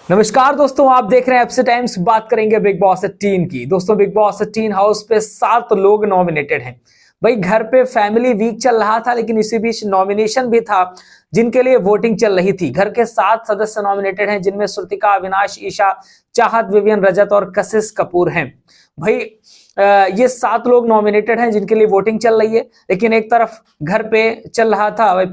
नमस्कार दोस्तों, आप देख रहे हैं एफसी टाइम्स। बात करेंगे बिग बॉस 18 की। दोस्तों, बिग बॉस 18 हाउस पे 7 लोग नॉमिनेटेड हैं। भाई, घर पे फैमिली वीक चल रहा था, लेकिन इसी बीच नॉमिनेशन भी था जिनके लिए वोटिंग चल रही थी। घर के 7 सदस्य नॉमिनेटेड हैं, जिनमें श्रुतिका, अविनाश, ईशा, चाहत, विवियन, रजत और कशिश कपूर हैं। भाई, ये 7 लोग नॉमिनेटेड हैं जिनके लिए वोटिंग चल रही है। लेकिन एक तरफ घर पे चल रहा था भाई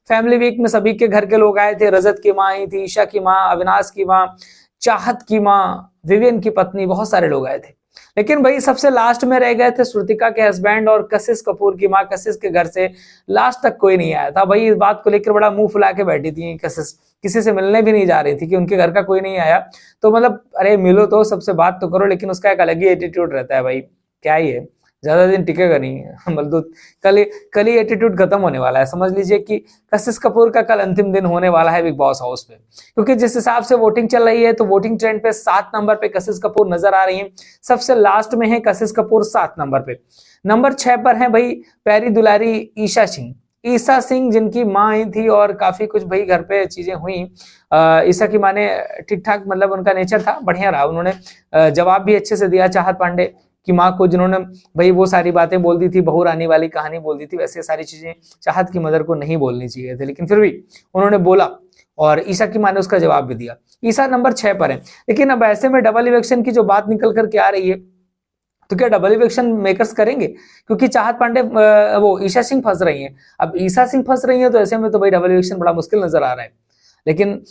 फैमिली वीक में सभी के घर के लोग आए थे। रजत की माँ आई थी, ईशा की माँ, अविनाश की माँ, चाहत की माँ, विवियन की पत्नी, बहुत सारे लोग आए थे। लेकिन भाई सबसे लास्ट में रह गए थे श्रुतिका के हस्बैंड और कशिश कपूर की माँ। कशिश के घर से लास्ट तक कोई नहीं आया था। भाई, इस बात को लेकर बड़ा मुंह फुला के बैठी थी कशिश, किसी से मिलने भी नहीं जा रही थी कि उनके घर का कोई नहीं आया। तो मतलब अरे मिलो तो, सबसे बात तो करो। लेकिन उसका एक अलग ही एटीट्यूड रहता है भाई, क्या ही है, ज्यादा दिन टिकेगा नहीं मतलब कल ही एटीट्यूड खत्म होने वाला है। समझ लीजिए कि कशिश कपूर का कल अंतिम दिन होने वाला है बिग बॉस हाउस पे। क्योंकि जिस हिसाब से वोटिंग चल रही है, तो वोटिंग ट्रेंड पे 7 नंबर पे कशिश कपूर नजर आ रही है। सबसे लास्ट में है कशिश कपूर 7 नंबर पे। नंबर 6 पर है भाई प्यारी दुलारी ईशा सिंह, जिनकी माँ आई थी और काफी कुछ भाई घर पे चीजें हुई। ईशा की माँ ने ठीक ठाक, मतलब उनका नेचर था, बढ़िया रहा। उन्होंने जवाब भी अच्छे से दिया चाहत पांडे की माँ को, जिन्होंने भाई वो सारी बातें बोल दी थी, बहू रानी वाली कहानी बोल दी थी। वैसे सारी चीजें चाहत की मदर को नहीं बोलनी चाहिए थे, लेकिन फिर भी उन्होंने बोला और ईशा की माँ ने उसका जवाब भी दिया। ईशा नंबर 6 पर है। लेकिन अब ऐसे में डबल इलेक्शन की जो बात निकल करके आ रही है, तो क्या डबल इलेक्शन मेकर्स करेंगे? क्योंकि चाहत पांडे वो ईशा सिंह फंस रही है। अब ईशा सिंह फंस रही है, तो ऐसे में तो भाई डबल इलेक्शन बड़ा मुश्किल नजर आ रहा है। लेकिन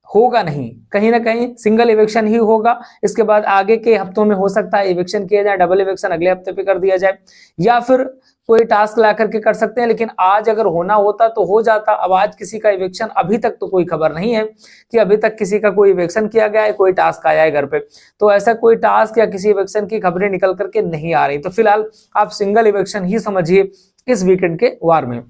होगा नहीं, कहीं ना कहीं सिंगल इवेक्शन ही होगा। इसके बाद आगे के हफ्तों में हो सकता है इवेक्शन किया जाए, डबल इवेक्शन अगले हफ्ते पे कर दिया जाए, या फिर कोई टास्क ला करके कर सकते हैं। लेकिन आज अगर होना होता तो हो जाता। अब आज किसी का इवेक्शन अभी तक तो कोई खबर नहीं है कि अभी तक किसी का कोई इवेक्शन किया गया है, कोई टास्क आया है घर पे। तो ऐसा कोई टास्क या किसी इवेक्शन की खबरें निकल करके नहीं आ रही। तो फिलहाल आप सिंगल इवेक्शन ही समझिए इस वीकेंड के वार में।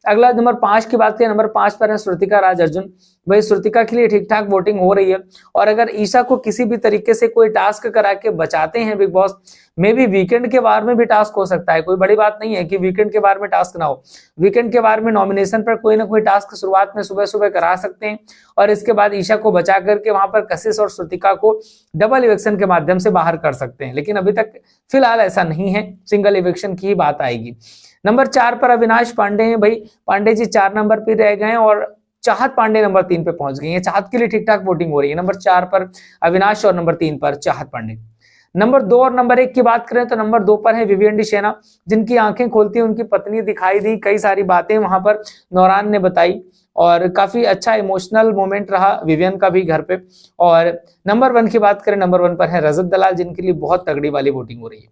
अगला नंबर 5 की बात करें, नंबर 5 पर है श्रुतिका राज अर्जुन। भाई, श्रुतिका के लिए ठीक ठाक वोटिंग हो रही है। और अगर ईशा को किसी भी तरीके से कोई टास्क करा के बचाते हैं बिग बॉस, मे भी वीकेंड के वार में भी टास्क हो सकता है। कोई बड़ी बात नहीं है कि वीकेंड के वार में टास्क ना हो। वीकेंड के वार में नॉमिनेशन पर कोई ना कोई टास्क शुरुआत में सुबह सुबह करा सकते हैं, और इसके बाद ईशा को बचा करके वहां पर कशिश और श्रुतिका को डबल इवेक्शन के माध्यम से बाहर कर सकते हैं। लेकिन अभी तक फिलहाल ऐसा नहीं है, सिंगल इवेक्शन की ही बात आएगी। नंबर 4 पर अविनाश पांडे हैं। भाई, पांडे जी 4 नंबर पे रह गए और चाहत पांडे नंबर 3 पे पहुंच गई है। चाहत के लिए ठीक ठाक वोटिंग हो रही है। नंबर 4 पर अविनाश और नंबर 3 पर चाहत पांडे। नंबर 2 और नंबर 1 की बात करें, तो नंबर 2 पर है विवियन डी शेना, जिनकी आंखें खोलती उनकी पत्नी दिखाई दी। कई सारी बातें वहां पर नौरान ने बताई और काफी अच्छा इमोशनल मोमेंट रहा विवियन का भी घर पे। और नंबर 1 की बात करें, नंबर 1 पर है रजत दलाल, जिनके लिए बहुत तगड़ी वाली वोटिंग हो रही है।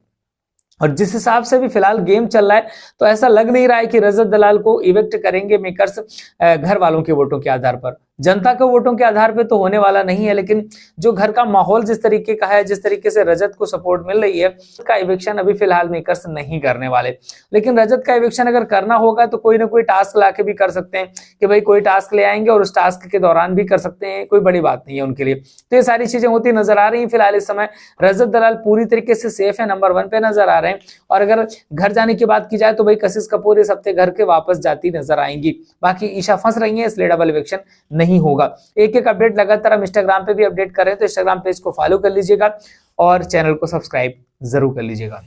और जिस हिसाब से भी फिलहाल गेम चल रहा है, तो ऐसा लग नहीं रहा है कि रजत दलाल को इवेक्ट करेंगे मेकर्स घर वालों के वोटों के आधार पर। जनता के वोटों के आधार पे तो होने वाला नहीं है, लेकिन जो घर का माहौल जिस तरीके का है, जिस तरीके से रजत को सपोर्ट मिल रही है, का इवेक्शन अभी फिलहाल मेकर्स नहीं करने वाले। लेकिन रजत का इवेक्शन अगर करना होगा तो कोई ना कोई टास्क ला के भी कर सकते हैं कि भाई कोई टास्क ले आएंगे और उस टास्क के दौरान भी कर सकते हैं। कोई बड़ी बात नहीं है उनके लिए। तो ये सारी चीजें होती नजर आ रही है। फिलहाल इस समय रजत दलाल पूरी तरीके से सेफ है, नंबर 1 पे नजर आ रहे हैं। और अगर घर जाने की बात की जाए, तो भाई कशिश कपूर इस हफ्ते घर के वापस जाती नजर आएंगी। बाकी ईशा फंस रही है, इसलिए डबल इवेक्शन नहीं होगा। एक अपडेट लगातार हम इंस्टाग्राम पे भी अपडेट कर रहे हैं, तो इंस्टाग्राम पेज को फॉलो कर लीजिएगा और चैनल को सब्सक्राइब जरूर कर लीजिएगा।